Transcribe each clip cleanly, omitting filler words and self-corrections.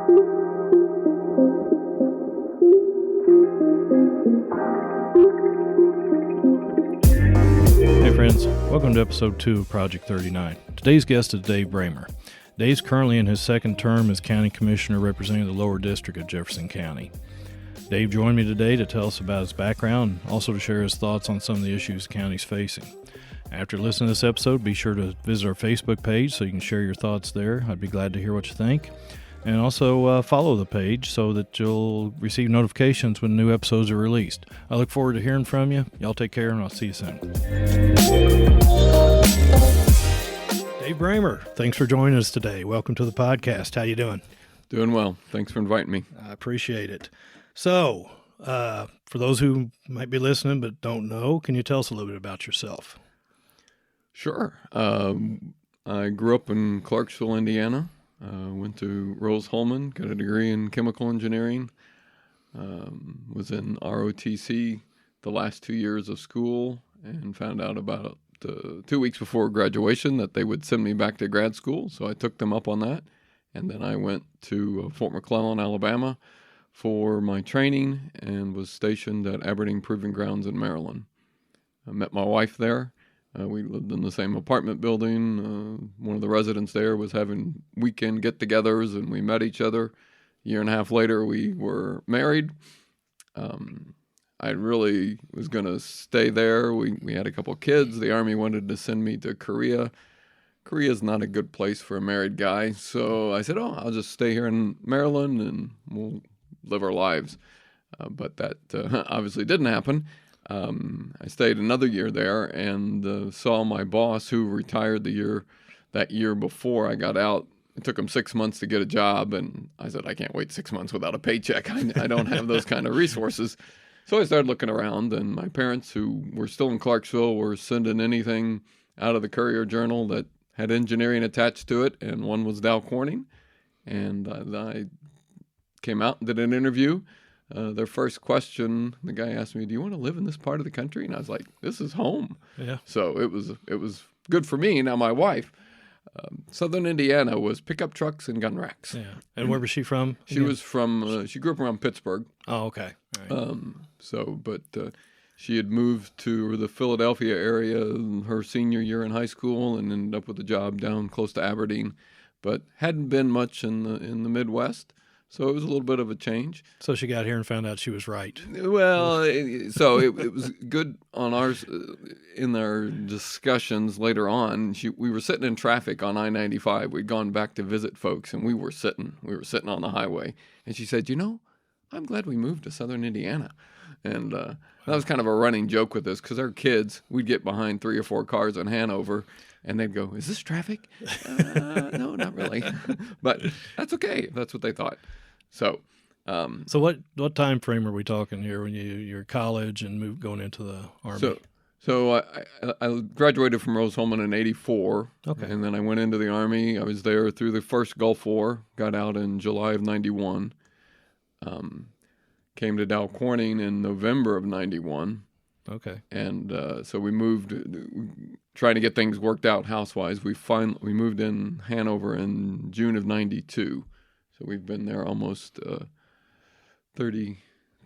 Hey friends, welcome to episode 2 of Project 39. Today's guest is Dave Bramer. Dave's currently in his second term as County Commissioner representing the lower district of Jefferson County. Dave joined me today to tell us about his background and also to share his thoughts on some of the issues the county's facing. After listening to this episode, be sure to visit our Facebook page so you can share your thoughts there. I'd be glad to hear what you think. And also follow the page so that you'll receive notifications when new episodes are released. I look forward to hearing from you. Y'all take care, and I'll see you soon. Dave Bramer, thanks for joining us today. Welcome to the podcast. How you doing? Doing well. Thanks for inviting me. I appreciate it. So, for those who might be listening but don't know, can you tell us a little bit about yourself? Sure. I grew up in Clarksville, Indiana. Went to Rose-Hulman, got a degree in chemical engineering. Was in ROTC the last 2 years of school and found out about 2 weeks before graduation that they would send me back to grad school. So I took them up on that. And then I went to Fort McClellan, Alabama for my training and was stationed at Aberdeen Proving Grounds in Maryland. I met my wife there. We lived in the same apartment building. One of the residents there was having weekend get-togethers, and we met each other. A year and a half later, we were married. I really was going to stay there. We had a couple of kids. The Army wanted to send me to Korea. Korea is not a good place for a married guy. So I said, I'll just stay here in Maryland, and we'll live our lives. But that obviously didn't happen. I stayed another year there and saw my boss, who retired that year before I got out. It took him 6 months to get a job, and I said, I can't wait 6 months without a paycheck. I don't have those kind of resources. So I started looking around, and my parents, who were still in Clarksville, were sending anything out of the Courier-Journal that had engineering attached to it, and one was Dow Corning. And I came out and did an interview. Their first question, the guy asked me, do you want to live in this part of the country? And I was like, this is home. Yeah. So it was good for me. Now my wife, Southern Indiana was pickup trucks and gun racks. Yeah. And where was she from? She was from, she grew up around Pittsburgh. Oh, okay. All right. She had moved to the Philadelphia area in her senior year in high school and ended up with a job down close to Aberdeen, but hadn't been much in the Midwest. So it was a little bit of a change. So she got here and found out she was right. Well, it was good on in our discussions later on. We were sitting in traffic on I-95. We'd gone back to visit folks, and we were sitting on the highway. And she said, I'm glad we moved to Southern Indiana. And that was kind of a running joke with us because our kids, we'd get behind 3 or 4 cars in Hanover, and they'd go, is this traffic? No, not really. But that's okay. That's what they thought. So what time frame are we talking here when you're college and going into the Army? So I graduated from Rose-Hulman in 84. Okay. And then I went into the Army. I was there through the first Gulf War, got out in July of 91. Came to Dow Corning in November of 91. Okay. And so we moved, trying to get things worked out house-wise. We moved in Hanover in June of 92. So we've been there almost 30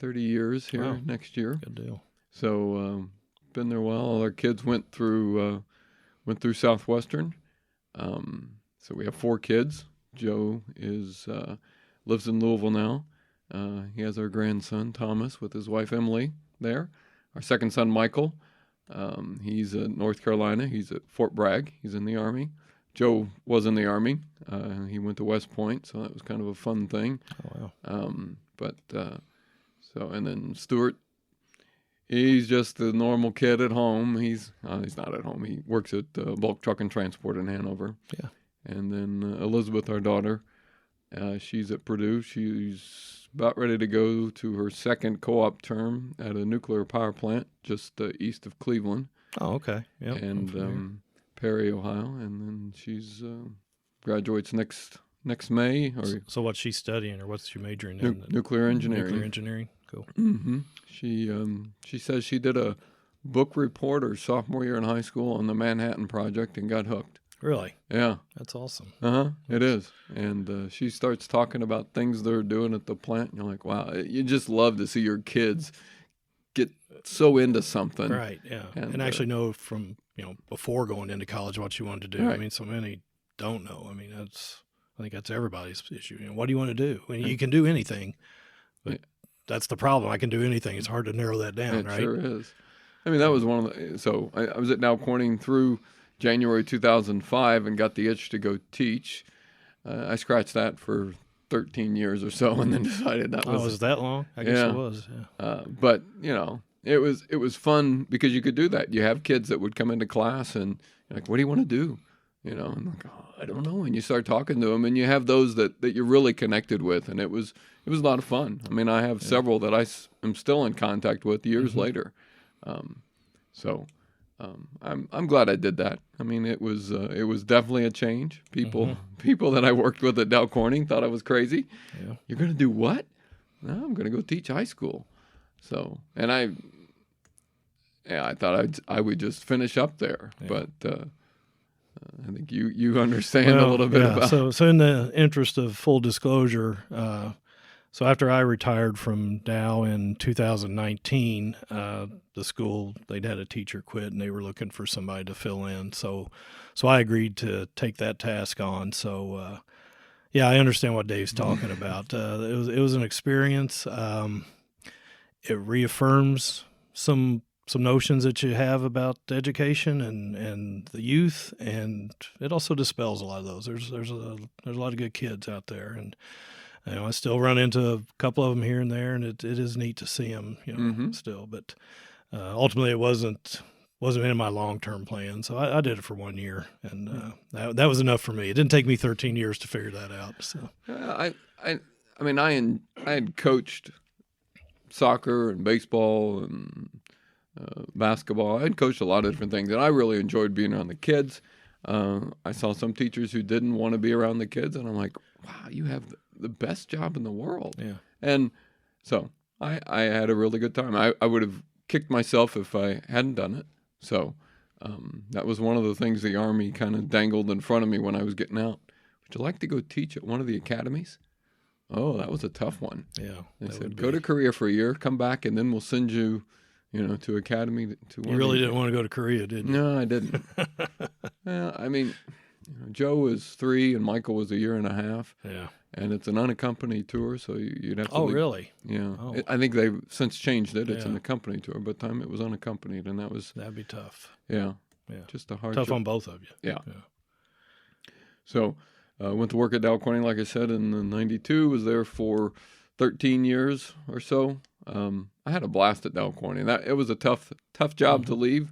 years here next year. Good deal. So been there a while. All our kids went through Southwestern. So we have 4 kids. Joe lives in Louisville now. He has our grandson, Thomas, with his wife, Emily, there. Our second son, Michael, he's in North Carolina. He's at Fort Bragg. He's in the Army. Joe was in the Army. He went to West Point, so that was kind of a fun thing. Oh, wow. And then Stuart, he's just the normal kid at home. He's not at home. He works at Bulk Truck and Transport in Hanover. Yeah. And then Elizabeth, our daughter, she's at Purdue. She's about ready to go to her second co-op term at a nuclear power plant just east of Cleveland. Oh, okay. Yep. And Perry, Ohio. And then she's graduates next May. So what's she studying, or what's she majoring in? Nuclear engineering. Nuclear engineering. Cool. Mm-hmm. She says she did a book report her sophomore year in high school on the Manhattan Project and got hooked. Really? Yeah. That's awesome. It is. And she starts talking about things they're doing at the plant, and you're like, wow, you just love to see your kids get so into something. Right, yeah. And actually know from, before going into college what you wanted to do. Right. I mean, so many don't know. I mean, I think that's everybody's issue. What do you want to do? I mean, you can do anything, but that's the problem. I can do anything. It's hard to narrow that down, right? It sure is. I mean, that was one of the, so I was at Dow Corning through January 2005 and got the itch to go teach. I scratched that for 13 years or so, and then decided that was. Oh, was that long? I guess it was. Yeah. But it was fun because you could do that. You have kids that would come into class and you're like, what do you want to do? And I'm like, oh, I don't know. And you start talking to them, and you have those that you're really connected with, and it was a lot of fun. I mean, I have several that I am still in contact with years later. I'm glad I did that. I mean, it was definitely a change. People that I worked with at Dow Corning thought I was crazy. Yeah. You're going to do what? No, I'm going to go teach high school. So, and I thought I would just finish up there, but I think you understand a little bit about. So in the interest of full disclosure, so after I retired from Dow in 2019, the school, they'd had a teacher quit and they were looking for somebody to fill in. So I agreed to take that task on. So, I understand what Dave's talking about. It was an experience. It reaffirms some notions that you have about education and the youth, and it also dispels a lot of those. There's a lot of good kids out there, and I still run into a couple of them here and there, and it is neat to see them, still. But ultimately, it wasn't in my long-term plan. So I did it for 1 year, and that was enough for me. It didn't take me 13 years to figure that out. So I had coached soccer and baseball and basketball. I had coached a lot of different things, and I really enjoyed being around the kids. I saw some teachers who didn't want to be around the kids, and I'm like, wow, you have the best job in the world. Yeah. And so I had a really good time. I would have kicked myself if I hadn't done it. So that was one of the things the Army kind of dangled in front of me when I was getting out. Would you like to go teach at one of the academies? Oh, that was a tough one. Yeah. They said, go to Korea for a year, come back, and then we'll send you, to academy. You really didn't want to go to Korea, did you? No, I didn't. I mean, Joe was 3 and Michael was 1.5 years. Yeah. And it's an unaccompanied tour, so you'd have to. Oh, leave. really? Yeah. Oh. I think they've since changed it. It's an accompanied tour, but time it was unaccompanied, and that'd be tough. Yeah. Yeah. Just a hard. Tough on both of you. Yeah. So, went to work at Dow Corning, like I said, in '92. Was there for 13 years or so. I had a blast at Dow Corning. It was a tough job to leave.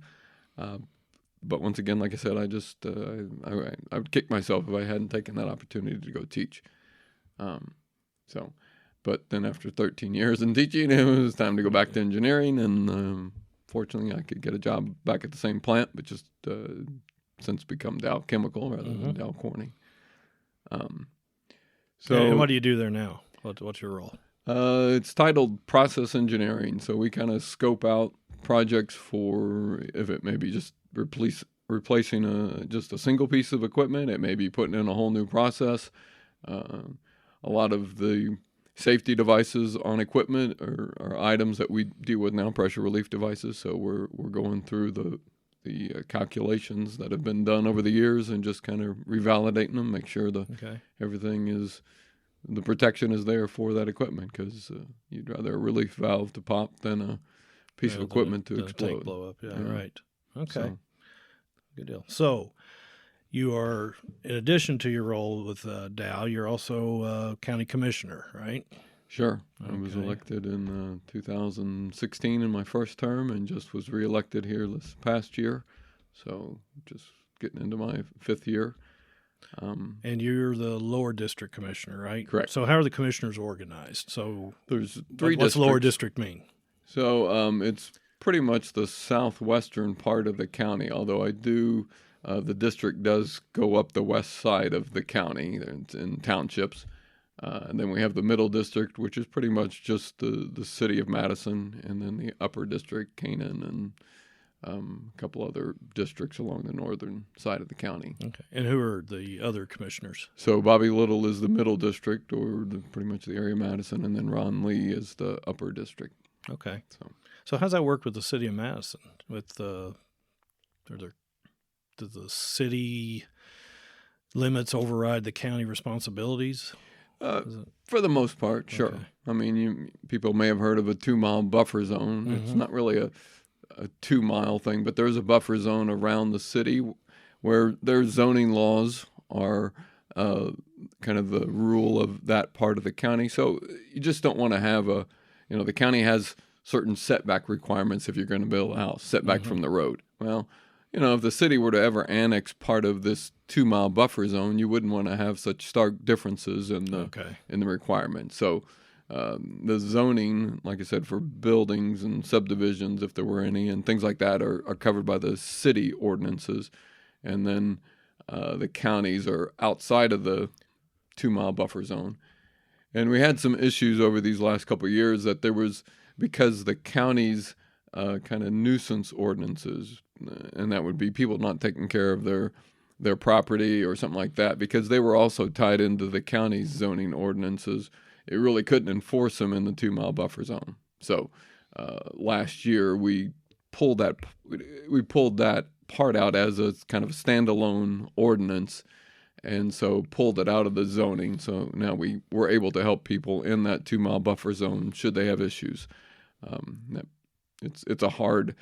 But once again, like I said, I just I would kick myself if I hadn't taken that opportunity to go teach. But then after 13 years in teaching, it was time to go back to engineering, and fortunately, I could get a job back at the same plant, but just since become Dow Chemical rather than Dow Corning. And what do you do there now? What's your role? It's titled process engineering. So we kind of scope out projects for if it may be just replacing just a single piece of equipment. It may be putting in a whole new process. A lot of the safety devices on equipment are items that we deal with now, pressure relief devices. So we're going through the calculations that have been done over the years and just kind of revalidating them, make sure everything is, the protection is there for that equipment, because you'd rather a relief valve to pop than a piece of equipment to explode. Tank blow up. Yeah, right. Okay. Good deal. So you are, in addition to your role with Dow, you're also county commissioner, right? Sure. I was elected in 2016 in my first term, and just was reelected here this past year. So just getting into my 5th year. And you're the lower district commissioner, right? Correct. So how are the commissioners organized? So there's 3 districts. What's lower district mean? So it's pretty much the southwestern part of the county, although the district does go up the west side of the county in townships. And then we have the middle district, which is pretty much just the city of Madison, and then the upper district, Canaan a couple other districts along the northern side of the county. Okay. And who are the other commissioners? So Bobby Little is the middle district, or pretty much the area of Madison, and then Ron Lee is the upper district. Okay. So how's that work with the city of Madison? With do the city limits override the county responsibilities? For the most part, sure. Okay. I mean, people may have heard of a 2-mile buffer zone. Mm-hmm. It's not really a 2-mile thing, but there's a buffer zone around the city where their zoning laws are kind of the rule of that part of the county. So you just don't want to have the county has certain setback requirements if you're going to build a house, setback from the road. Well, if the city were to ever annex part of this 2-mile buffer zone, you wouldn't want to have such stark differences in the requirements. So the zoning, like I said, for buildings and subdivisions, if there were any, and things like that are covered by the city ordinances. And then the counties are outside of the 2-mile buffer zone. And we had some issues over these last couple of years that there was, because the county's kind of nuisance ordinances, and that would be people not taking care of their property or something like that, because they were also tied into the county's zoning ordinances. It really couldn't enforce them in the 2-mile buffer zone. So last year we pulled that part out as a kind of standalone ordinance, and so pulled it out of the zoning. So now we were able to help people in that 2-mile buffer zone should they have issues. It's a hard.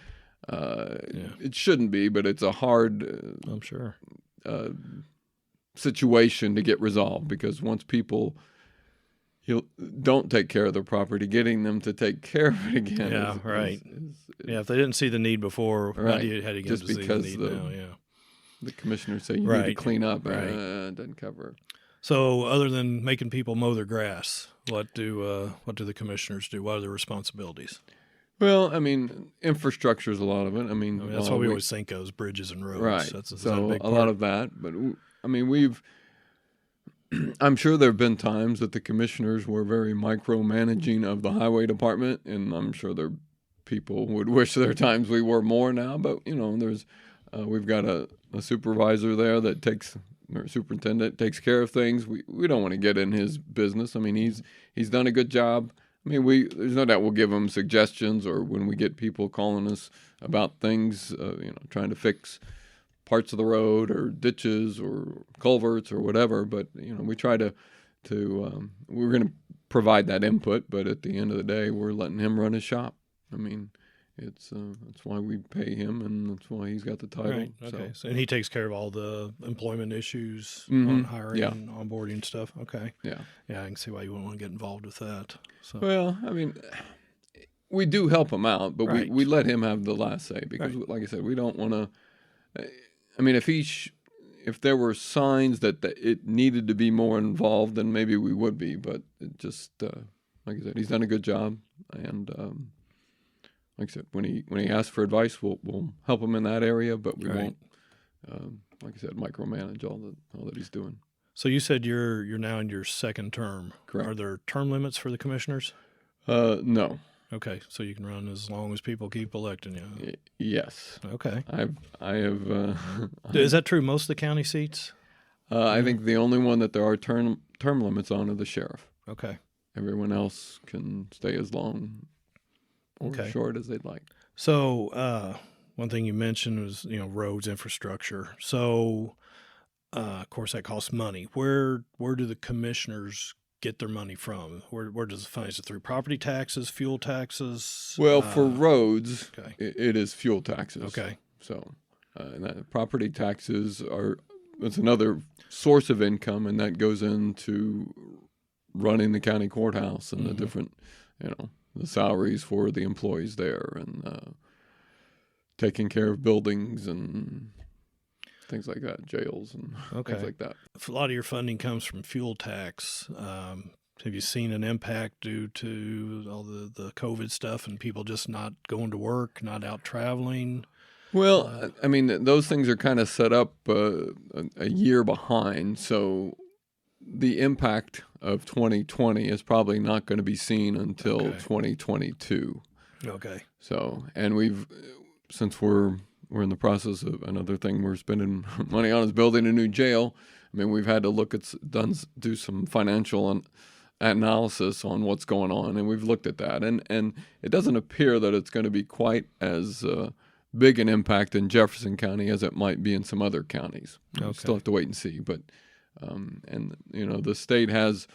It shouldn't be, but it's a hard. I'm sure. Situation to get resolved, because once people don't take care of their property, getting them to take care of it again. Yeah, right. If they didn't see the need before, right. how do you get just to see because the need now? Yeah. The commissioners say you need to clean up, right. Doesn't cover it. So, other than making people mow their grass, what do the commissioners do? What are their responsibilities? Well, I mean, infrastructure is a lot of it. I mean that's what we always think of, is bridges and roads. Right. That's so a big part. A lot of that. But I mean, I'm sure there have been times that the commissioners were very micromanaging of the highway department, and I'm sure people would wish there are times we were more now. But there's we've got a supervisor there that or superintendent takes care of things. We don't want to get in his business. I mean, he's done a good job. I mean, there's no doubt we'll give them suggestions, or when we get people calling us about things, trying to fix parts of the road or ditches or culverts or whatever. But we try to we're going to provide that input. But at the end of the day, we're letting him run his shop. I mean, that's why we pay him, and that's why he's got the title. Right. Okay. So, and he takes care of all the employment issues Mm-hmm. on hiring Yeah. and onboarding stuff. Okay. Yeah. Yeah, I can see why you wouldn't want to get involved with that. So. Well, I mean, we do help him out, but Right. we let him have the last say, because, Right. like I said, we don't want to. I mean, if there were signs that it needed to be more involved, then maybe we would be. But it just, like I said, he's done a good job, and like I said, when he asks for advice, we'll help him in that area, but we Right. won't, like I said, micromanage all that he's doing. So you said you're now in your second term. Correct. Are there term limits for the commissioners? No. Okay, so you can run as long as people keep electing you. Yes. Okay. I have. Is that true? Most of the county seats? I think the only one that there are term limits on are the sheriff. Okay. Everyone else can stay as long or short as they'd like. So one thing you mentioned was roads, infrastructure. So of course that costs money. Where do the commissioners get their money from? Where does it find? Is it through property taxes, fuel taxes? Well, for roads, okay. it is fuel taxes. Okay. So, and that property taxes it's another source of income, and that goes into running the county courthouse and the different, the salaries for the employees there, and taking care of buildings and things like that, jails and things like that. If a lot of your funding comes from fuel tax, have you seen an impact due to all the COVID stuff and people just not going to work, not out traveling? Well, I mean, those things are kind of set up a year behind, so the impact of 2020 is probably not going to be seen until 2022. Okay. So, and since we're in the process of another thing we're spending money on is building a new jail. I mean, we've had to do some financial analysis on what's going on, and we've looked at that, and it doesn't appear that it's going to be quite as big an impact in Jefferson County as it might be in some other counties. Okay. We still have to wait and see, but and the state has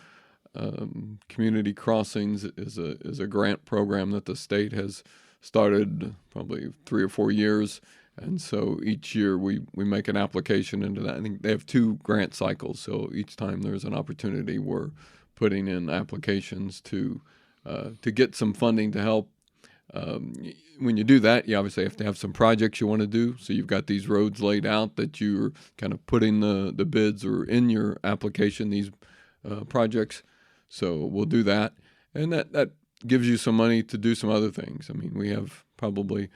community crossings is a grant program that the state has started probably 3 or 4 years. And so each year we make an application into that. I think they have 2 grant cycles. So each time there's an opportunity, we're putting in applications to get some funding to help. When you do that, you obviously have to have some projects you want to do. So you've got these roads laid out that you're kind of putting the bids or in your application, these projects. So we'll do that. And that gives you some money to do some other things. I mean, we have probably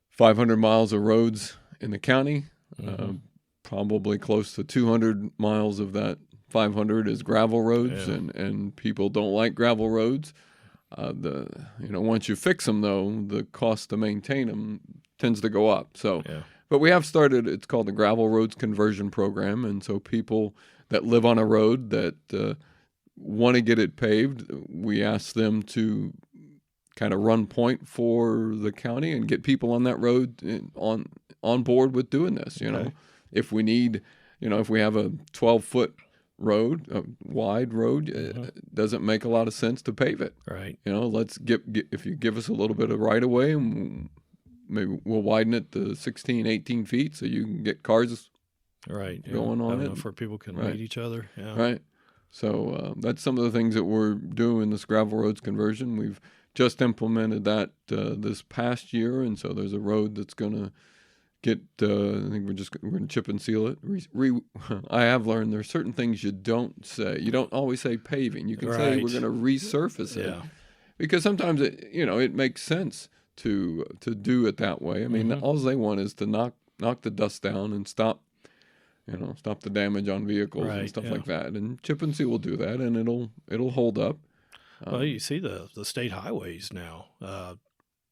500 miles of roads in the county. Probably close to 200 miles of that 500 is gravel roads, and people don't like gravel roads. Once you fix them, though, the cost to maintain them tends to go up. So, but we have started. It's called the Gravel Roads Conversion Program, and so people that live on a road that want to get it paved, we ask them to kind of run point for the county and get people on that road on board with doing this. If we need, if we have a 12-foot road, a wide road, it doesn't make a lot of sense to pave it. Right. Let's if you give us a little bit of right of way, and maybe we'll widen it to 16, 18 feet so you can get cars going on it. Where people can meet each other. Yeah. Right. So that's some of the things that we're doing this gravel roads conversion. We've just implemented that this past year, and so there's a road that's going to get. I think we're going to chip and seal it. I have learned there's certain things you don't say. You don't always say paving. You can say we're going to resurface it, because sometimes it makes sense to do it that way. I mean, all they want is to knock the dust down and stop the damage on vehicles and stuff like that. And chip and seal will do that, and it'll hold up. Well, you see the state highways now,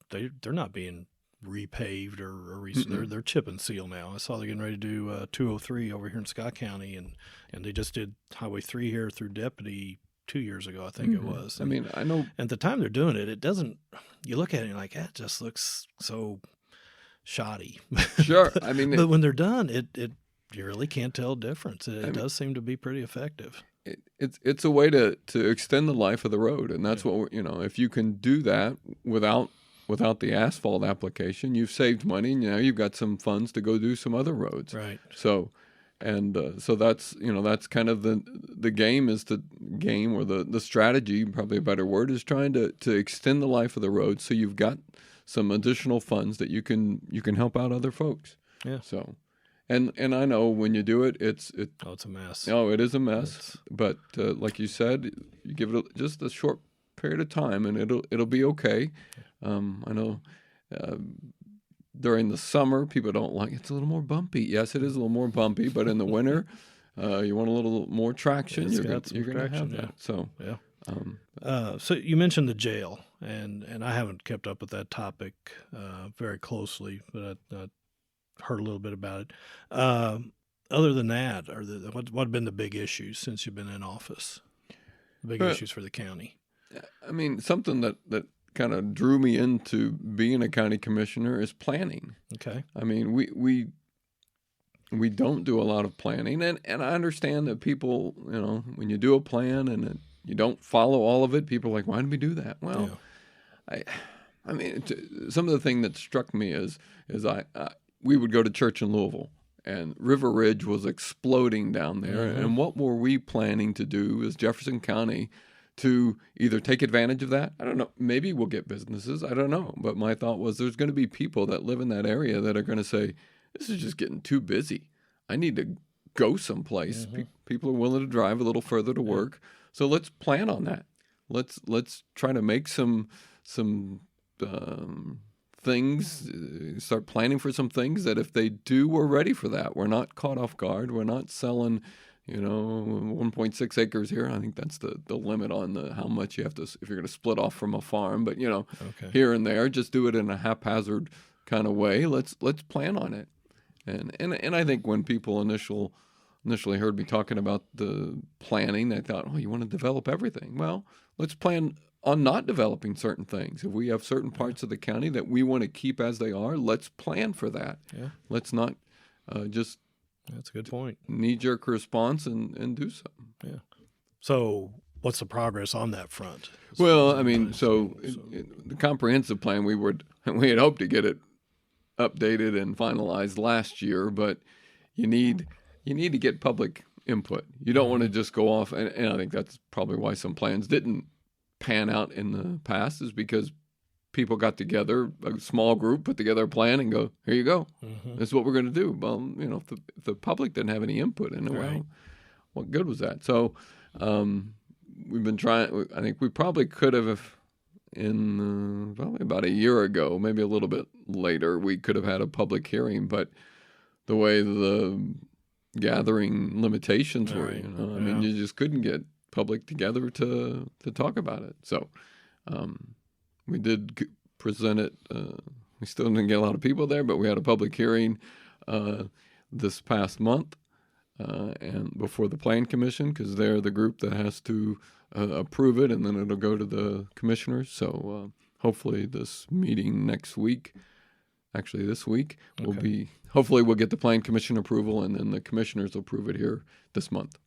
they're not being repaved or they're chip and seal now. I saw they're getting ready to do 203 over here in Scott County, and they just did Highway 3 here through Deputy 2 years ago, I think it was. And, I mean, I know at the time they're doing it, it doesn't. You look at it and you're like, that just looks so shoddy. Sure, I mean, but when they're done, it you really can't tell a difference. It does seem to be pretty effective. It's a way to extend the life of the road, and that's what if you can do that without the asphalt application, you've saved money, and now you've got some funds to go do some other roads. Right. So, so that's that's kind of the game or the strategy, probably a better word, is trying to extend the life of the road, so you've got some additional funds that you can help out other folks. Yeah. So. And I know when you do it, it's a mess. No, it is a mess. But like you said, you give it just a short period of time, and it'll be okay. I know during the summer, people don't like it's a little more bumpy. Yes, it is a little more bumpy, but in the winter, you want a little more traction. You're going to have that. So so you mentioned the jail, and I haven't kept up with that topic very closely, but I heard a little bit about it. Other than that, what have been the big issues since you've been in office? The big issues for the county? I mean, something that kind of drew me into being a county commissioner is planning. Okay. I mean, we don't do a lot of planning, and I understand that people, when you do a plan and you don't follow all of it, people are like, why did we do that? Well, I mean, some of the thing that struck me is we would go to church in Louisville, and River Ridge was exploding down there. And what were we planning to do as Jefferson County to either take advantage of that? I don't know. Maybe we'll get businesses. I don't know. But my thought was there's going to be people that live in that area that are going to say, this is just getting too busy. I need to go someplace. People are willing to drive a little further to work. So let's plan on that. Let's try to make some things, start planning for some things that if they do, we're ready for that. We're not caught off guard. We're not selling, 1.6 acres here. I think that's the limit on how much you have to, if you're going to split off from a farm. But, here and there, just do it in a haphazard kind of way. Let's plan on it. And I think when people initially heard me talking about the planning, they thought, oh, you want to develop everything. Well, let's plan on not developing certain things. If we have certain parts of the county that we want to keep as they are, let's plan for that. Yeah. Let's not just That's a good point. knee-jerk response and do something. Yeah. So what's the progress on that front? Well, I mean, the comprehensive plan, we had hoped to get it updated and finalized last year, but you need to get public input. You don't want to just go off, and I think that's probably why some plans didn't pan out in the past, is because people got together, a small group put together a plan and go, here you go. This is what we're going to do. Well, if the public didn't have any input in it, well, what good was that? So we've been trying. I think we probably could have, in probably about a year ago, maybe a little bit later, we could have had a public hearing, but the way the gathering limitations were, I mean, you just couldn't get public together to talk about it. So we did present it. We still didn't get a lot of people there, but we had a public hearing this past month and before the Plan Commission, because they're the group that has to approve it, and then it'll go to the commissioners. So hopefully this meeting next week, actually this week, will be, hopefully we'll get the Plan Commission approval, and then the commissioners will approve it here this month.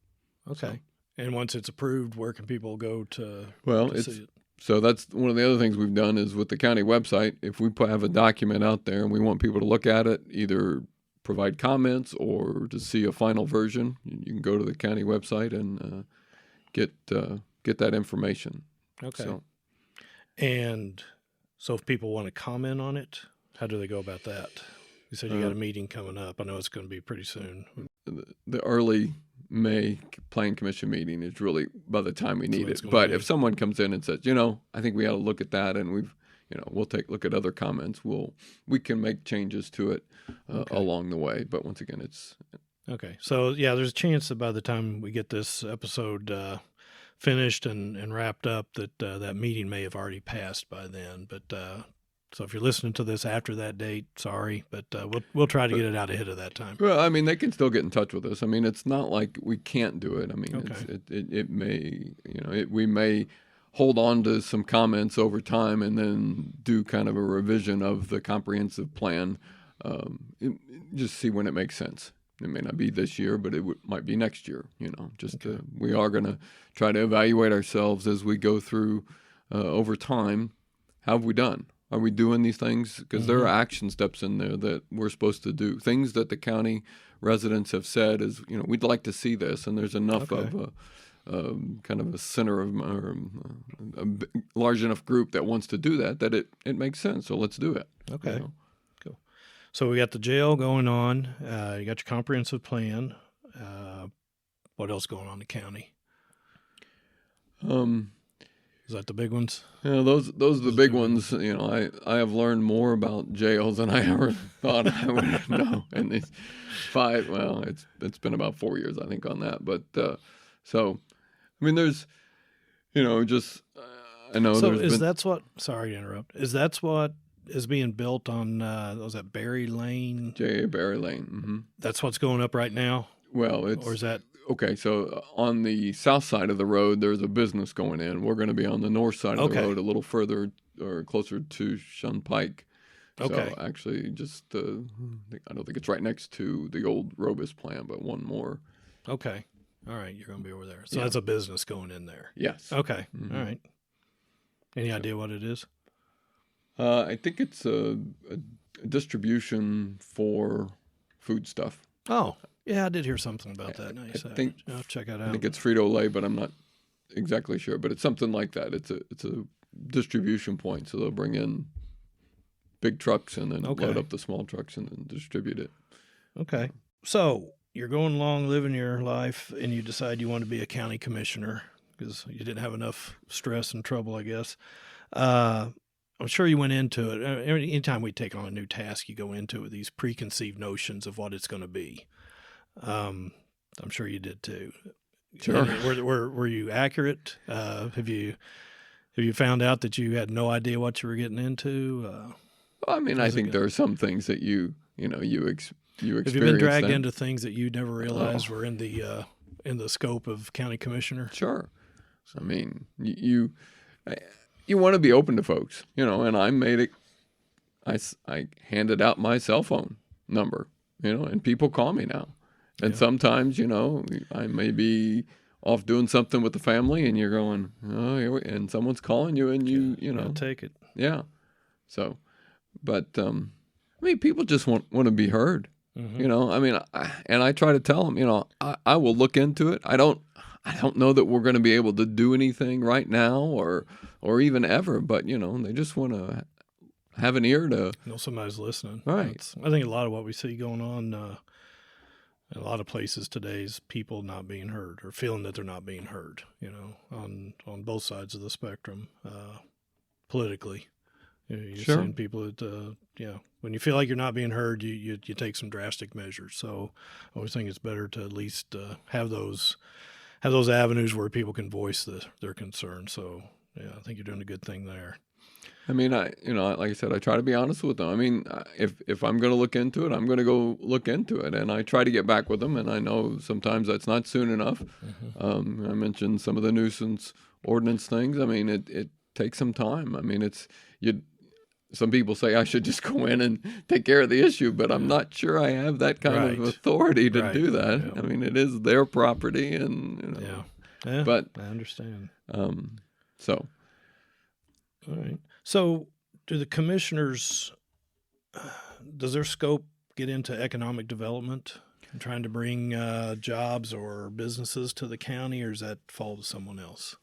Okay. And once it's approved, where can people go to see it? So that's one of the other things we've done is with the county website, if we have a document out there and we want people to look at it, either provide comments or to see a final version, you can go to the county website and get that information. Okay. And so if people want to comment on it, how do they go about that? You said you got a meeting coming up. I know it's going to be pretty soon. The early May Plan Commission meeting is really by the time we need it. But if someone comes in and says, I think we ought to look at that, and we'll take a look at other comments, we can make changes to it along the way. But once again, it's okay. So there's a chance that by the time we get this episode finished and wrapped up, that meeting may have already passed by then. But so if you're listening to this after that date, sorry, but we'll try to get it out ahead of that time. Well, I mean, they can still get in touch with us. I mean, it's not like we can't do it. I mean, it may, we may hold on to some comments over time and then do kind of a revision of the comprehensive plan. Just see when it makes sense. It may not be this year, but it might be next year. We are going to try to evaluate ourselves as we go through over time. How have we done? Are we doing these things? Because there are action steps in there that we're supposed to do. Things that the county residents have said is, we'd like to see this, and there's enough of a kind of a center of or a large enough group that wants to do that it makes sense. So let's do it. Okay, cool. So we got the jail going on. You got your comprehensive plan. What else going on in the county? Is that the big ones? Yeah, those are the big ones. I have learned more about jails than I ever thought I would know. And these it's been about 4 years, I think, on that. But so, I mean, there's, just I know. So that's what? Sorry to interrupt. That's what is being built on? Was that Berry Lane? J.A. Berry Lane. Mm-hmm. That's what's going up right now. Well, or is that? Okay, so on the south side of the road, there's a business going in. We're going to be on the north side of the road, a little further or closer to Shun Pike. Okay. So actually, just I don't think it's right next to the old Robus plant, but one more. Okay. All right, you're going to be over there. So that's a business going in there. Yes. Okay. Mm-hmm. All right. Any idea what it is? I think it's a distribution for food stuff. Oh. Yeah, I did hear something about that. I'll check that out. I think it's Frito-Lay, but I'm not exactly sure. But it's something like that. It's a distribution point, so they'll bring in big trucks and then load up the small trucks and then distribute it. Okay. So you're going along, living your life, and you decide you want to be a county commissioner because you didn't have enough stress and trouble, I guess. I'm sure you went into it. Anytime we take on a new task, you go into it with these preconceived notions of what it's going to be. I'm sure you did too. Sure. Were you accurate? Have you found out that you had no idea what you were getting into? I mean, I think good. there are some things that you experience. Have you been dragged that. into things that you never realized were in the scope of county commissioner? Sure. I mean, you want to be open to folks, and I made it. I handed out my cell phone number, and people call me now. And sometimes, I may be off doing something with the family, and you're going, oh, and someone's calling you, and you Gotta take it. yeah. So, but I mean, people just want to be heard. I mean, I try to tell them, I will look into it. I don't know that we're going to be able to do anything right now or even ever, but they just want to have an ear to know somebody's listening. Right. I think a lot of what we see going on in a lot of places today is people not being heard or feeling that they're not being heard. On both sides of the spectrum, politically. You're Sure. seeing people that when you feel like you're not being heard, you take some drastic measures. So I always think it's better to at least have those avenues where people can voice their concerns. So yeah, I think you're doing a good thing there. I mean, like I said, I try to be honest with them. I mean, if I'm going to look into it, I'm going to go look into it, and I try to get back with them. And I know sometimes that's not soon enough. I mentioned some of the nuisance ordinance things. I mean, it takes some time. I mean, some people say I should just go in and take care of the issue, but I'm not sure I have that kind of authority to do that. Yeah. I mean, it is their property, and yeah, but I understand. So, all right. So, do the commissioners? Does their scope get into economic development and trying to bring jobs or businesses to the county, or does that fall to someone else?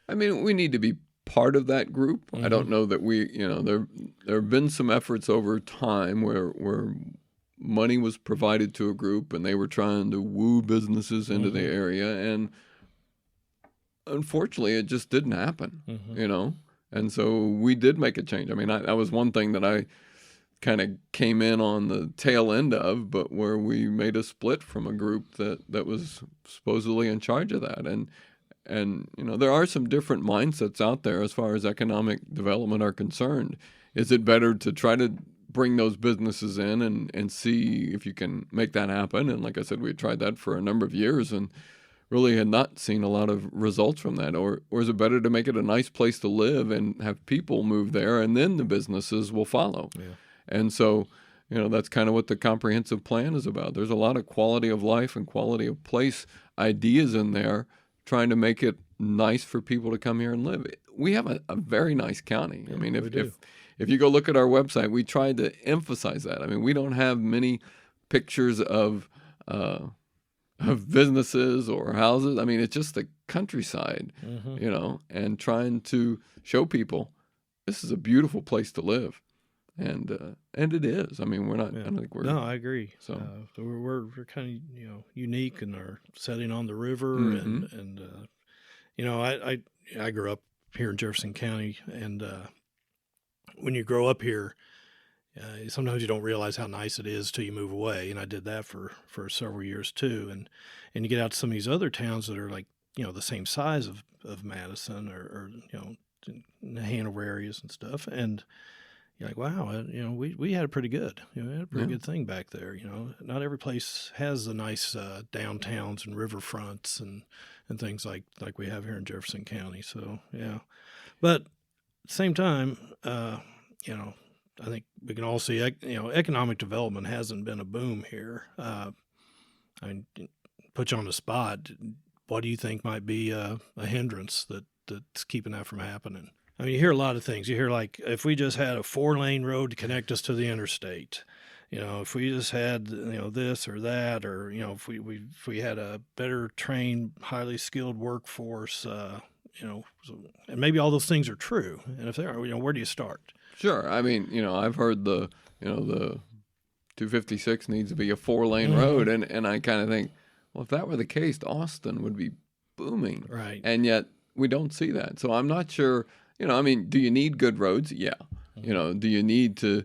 I mean, we need to be part of that group. I don't know that there have been some efforts over time where money was provided to a group and they were trying to woo businesses into the area, and unfortunately it just didn't happen, and so we did make a change. I mean, that was one thing that I kind of came in on the tail end of, but where we made a split from a group that was supposedly in charge of that. And there are some different mindsets out there as far as economic development are concerned. Is it better to try to bring those businesses in and see if you can make that happen? And like I said, we had tried that for a number of years and really had not seen a lot of results from that. Or is it better to make it a nice place to live and have people move there, and then the businesses will follow? Yeah. And so, that's kind of what the comprehensive plan is about. There's a lot of quality of life and quality of place ideas in there, trying to make it nice for people to come here and live. We have a very nice county. I mean, if you go look at our website, we tried to emphasize that. I mean, we don't have many pictures of businesses or houses. I mean, it's just the countryside, and trying to show people this is a beautiful place to live. And it is. I mean, we're not. Yeah. I don't think we're. No, I agree. So we're kind of unique in our setting on the river, and I grew up here in Jefferson County, and when you grow up here, sometimes you don't realize how nice it is till you move away. And I did that for several years too. And you get out to some of these other towns that are like the same size of Madison or in the Hanover areas and stuff, and you're like, wow, we had it pretty good. We had a pretty good thing back there. Not every place has the nice downtowns and riverfronts and things like we have here in Jefferson County. So yeah, but at the same time, I think we can all see, economic development hasn't been a boom here. I mean, put you on the spot. What do you think might be a hindrance that's keeping that from happening? I mean, you hear a lot of things. You hear like, if we just had a 4-lane road to connect us to the interstate, if we just had, this or that, or, if we had a better trained, highly skilled workforce, and maybe all those things are true. And if they are, where do you start? Sure. I mean, I've heard the 256 needs to be a 4-lane road. And I kind of think, well, if that were the case, Austin would be booming. Right. And yet we don't see that. So I'm not sure. I mean, do you need good roads? Yeah. Do you need to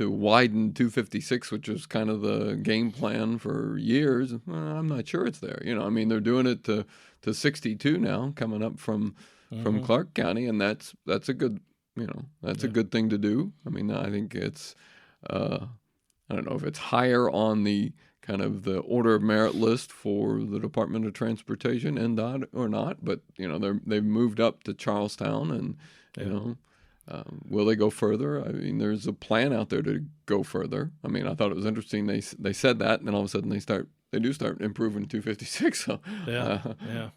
widen 256, which was kind of the game plan for years? Well, I'm not sure it's there. I mean, they're doing it to 62 now, coming up from Clark County, and that's a good that's a good thing to do. I mean, I think it's, I don't know if it's higher on the kind of the order of merit list for the Department of Transportation, NDOT, or not, but they've moved up to Charlestown, and will they go further? I mean, there's a plan out there to go further. I mean, I thought it was interesting. They said that, and then all of a sudden they do start improving 256. So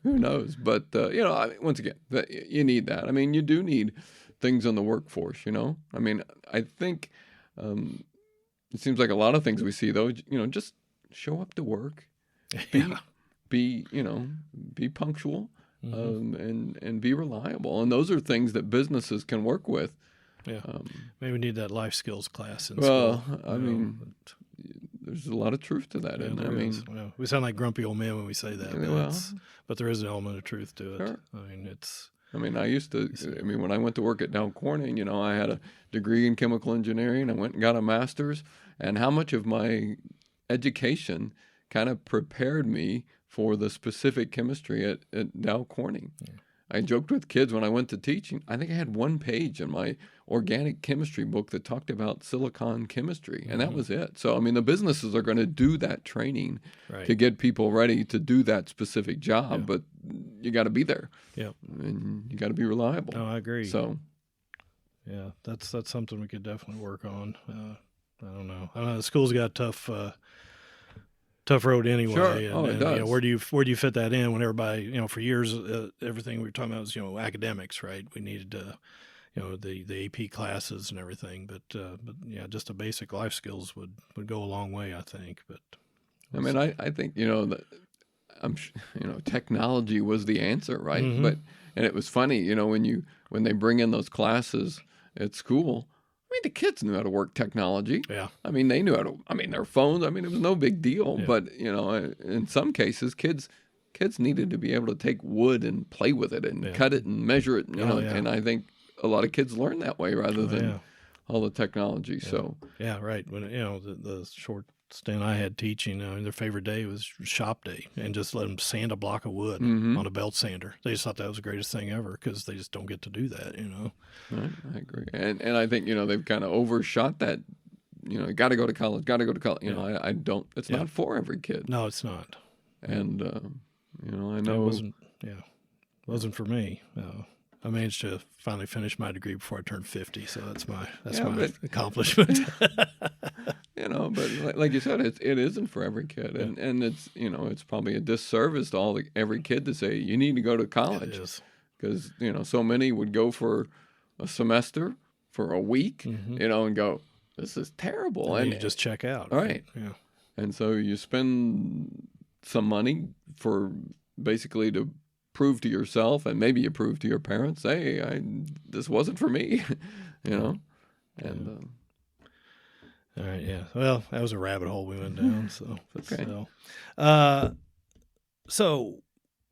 who knows? But I mean, once again, you need that. I mean, you do need things on the workforce. I mean, I think it seems like a lot of things we see though. Just show up to work, be punctual. And be reliable. And those are things that businesses can work with. Yeah. Maybe we need that life skills class in school. I mean, there's a lot of truth to that. Yeah, I mean, we sound like grumpy old men when we say that, but there is an element of truth to it. Sure. I mean, I used to, when I went to work at Dow Corning, I had a degree in chemical engineering. I went and got a master's, and how much of my education kind of prepared me for the specific chemistry at Dow Corning. Yeah. I joked with kids when I went to teaching. I think I had one page in my organic chemistry book that talked about silicon chemistry, and that was it. So, I mean, the businesses are going to do that training to get people ready to do that specific job, but you got to be there. Yeah, and you got to be reliable. No, I agree. So, yeah, that's something we could definitely work on. I don't know. The school's got tough road anyway. Sure. And, it does. Where do you fit that in when everybody, for years, everything we were talking about was, academics, right? We needed, the AP classes and everything, but yeah, just the basic life skills would go a long way, I think. But I think, technology was the answer, right? Mm-hmm. And it was funny, when they bring in those classes at school, I mean, the kids knew how to work technology. Yeah. I mean, they knew how to, their phones, it was no big deal. Yeah. But, in some cases, kids needed to be able to take wood and play with it and cut it and measure it. And I think a lot of kids learn that way rather than all the technology. Yeah. So. Yeah, right. When, the short stint I had teaching, their favorite day was shop day, and just let them sand a block of wood on a belt sander. They just thought that was the greatest thing ever because they just don't get to do that, Right, I agree. And I think, they've kind of overshot that, got to go to college, I don't, it's not for every kid. No, it's not. And, I know. It wasn't for me. I managed to finally finish my degree before I turned 50, so that's my accomplishment. But like you said, it isn't for every kid, and it's it's probably a disservice to every kid to say you need to go to college. It is. Because so many would go for a semester, for a week, and go, this is terrible, and you just check out, right? Yeah, and so you spend some money for basically to prove to yourself, and maybe you prove to your parents, hey, this wasn't for me, and. All right, yeah. Well, that was a rabbit hole we went down. So, so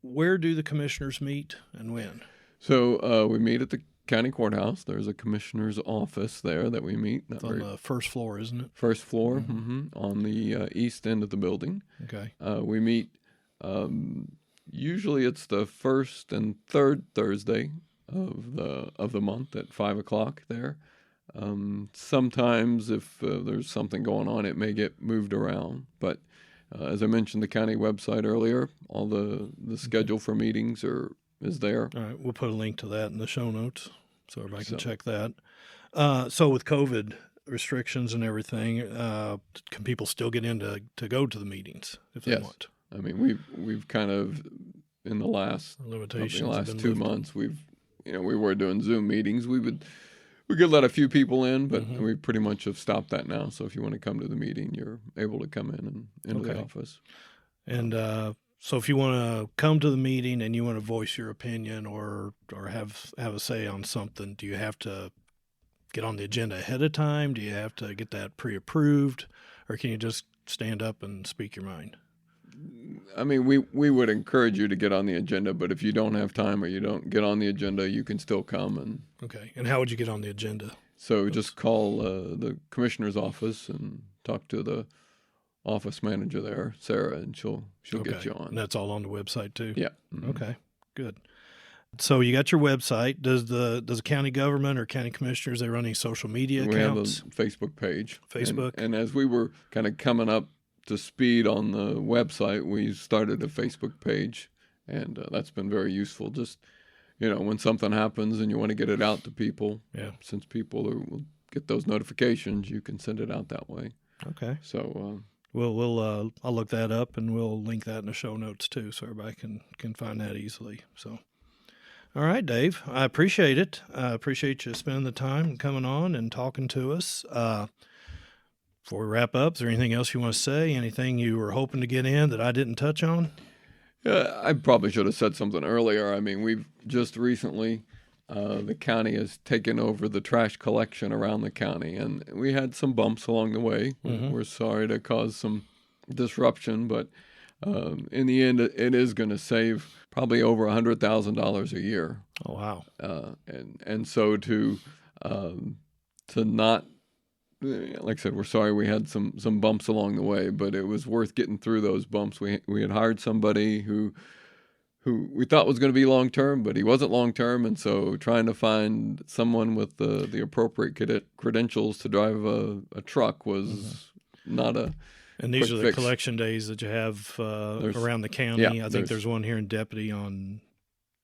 where do the commissioners meet and when? So we meet at the county courthouse. There's a commissioner's office there that we meet. It's on the first floor, isn't it? First floor, on the east end of the building. Okay. We meet. Usually, it's the first and third Thursday of the month at 5:00 there. Sometimes if there's something going on, it may get moved around. But as I mentioned, the county website earlier, all the schedule for meetings is there. All right, we'll put a link to that in the show notes so everybody can check that. So with COVID restrictions and everything, can people still get in to go to the meetings if they want? I mean, we've kind of in the last 2 months, we were doing Zoom meetings. We could let a few people in, but we pretty much have stopped that now. So if you want to come to the meeting, you're able to come in and into the office. And so if you want to come to the meeting and you want to voice your opinion or have a say on something, do you have to get on the agenda ahead of time? Do you have to get that pre-approved, or can you just stand up and speak your mind? I mean, we would encourage you to get on the agenda, but if you don't have time or you don't get on the agenda, you can still come. And okay. And how would you get on the agenda? So just call the commissioner's office and talk to the office manager there, Sarah, and she'll get you on. And that's all on the website too? Yeah. Okay, good. So you got your website. Does the county government or county commissioners, they run any social media We have a accounts? Facebook page. Facebook. And as we were kind of coming up to speed on the website, we started a Facebook page, and that's been very useful. Just, when something happens and you want to get it out to people, since people will get those notifications, you can send it out that way. Okay. So I'll look that up, and we'll link that in the show notes too, so everybody can find that easily. So, all right, Dave, I appreciate it. I appreciate you spending the time and coming on and talking to us. Before we wrap up, is there anything else you want to say? Anything you were hoping to get in that I didn't touch on? Yeah, I probably should have said something earlier. I mean, we've just recently, the county has taken over the trash collection around the county, and we had some bumps along the way. Mm-hmm. We're sorry to cause some disruption, but in the end, it is going to save probably over $100,000 a year. Oh, wow. And so to not, like I said, we're sorry we had some bumps along the way, but it was worth getting through those bumps. We had hired somebody who we thought was going to be long term, but he wasn't long term, and so trying to find someone with the appropriate credentials to drive a truck was not a. And these are the fix. collection days that you have around the county. Yeah, I think there's one here in Deputy on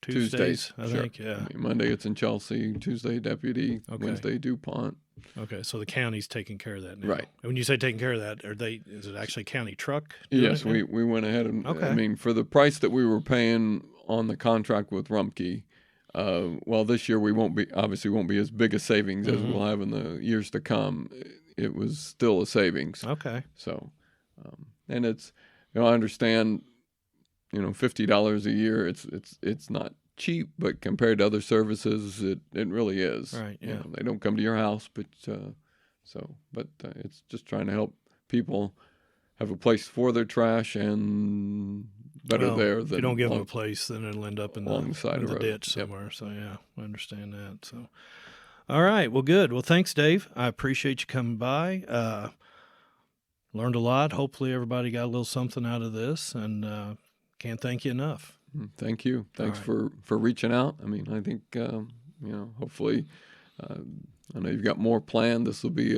Tuesdays. I sure. think, yeah. I mean, Monday it's in Chelsea, Tuesday Deputy, Okay. Wednesday DuPont. Okay, so the county's taking care of that now. Right. And when you say taking care of that, is it actually county truck doing Yes, it now? we went ahead and, Okay. I mean, for the price that we were paying on the contract with Rumpke, well, this year we won't be as big a savings as we'll have in the years to come. It was still a savings. Okay. So, and it's, I understand, $50 a year, it's not cheap, but compared to other services, it really is. Right, yeah. They don't come to your house, but it's just trying to help people have a place for their trash, and better there if than you don't give them a place, then it'll end up in along the side of the road. ditch somewhere. So yeah, I understand that. So, all right, well, good. Well, thanks, Dave. I appreciate you coming by. Learned a lot. Hopefully, everybody got a little something out of this, and can't thank you enough. Thank you. Thanks right. for reaching out. I mean, I think hopefully, I know you've got more planned. This will be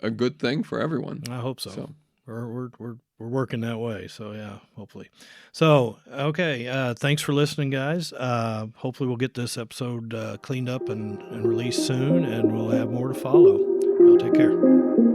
a good thing for everyone. I hope so. We're working that way. So yeah, hopefully. So okay, thanks for listening, guys. Hopefully we'll get this episode cleaned up and released soon, and we'll have more to follow. Y'all take care.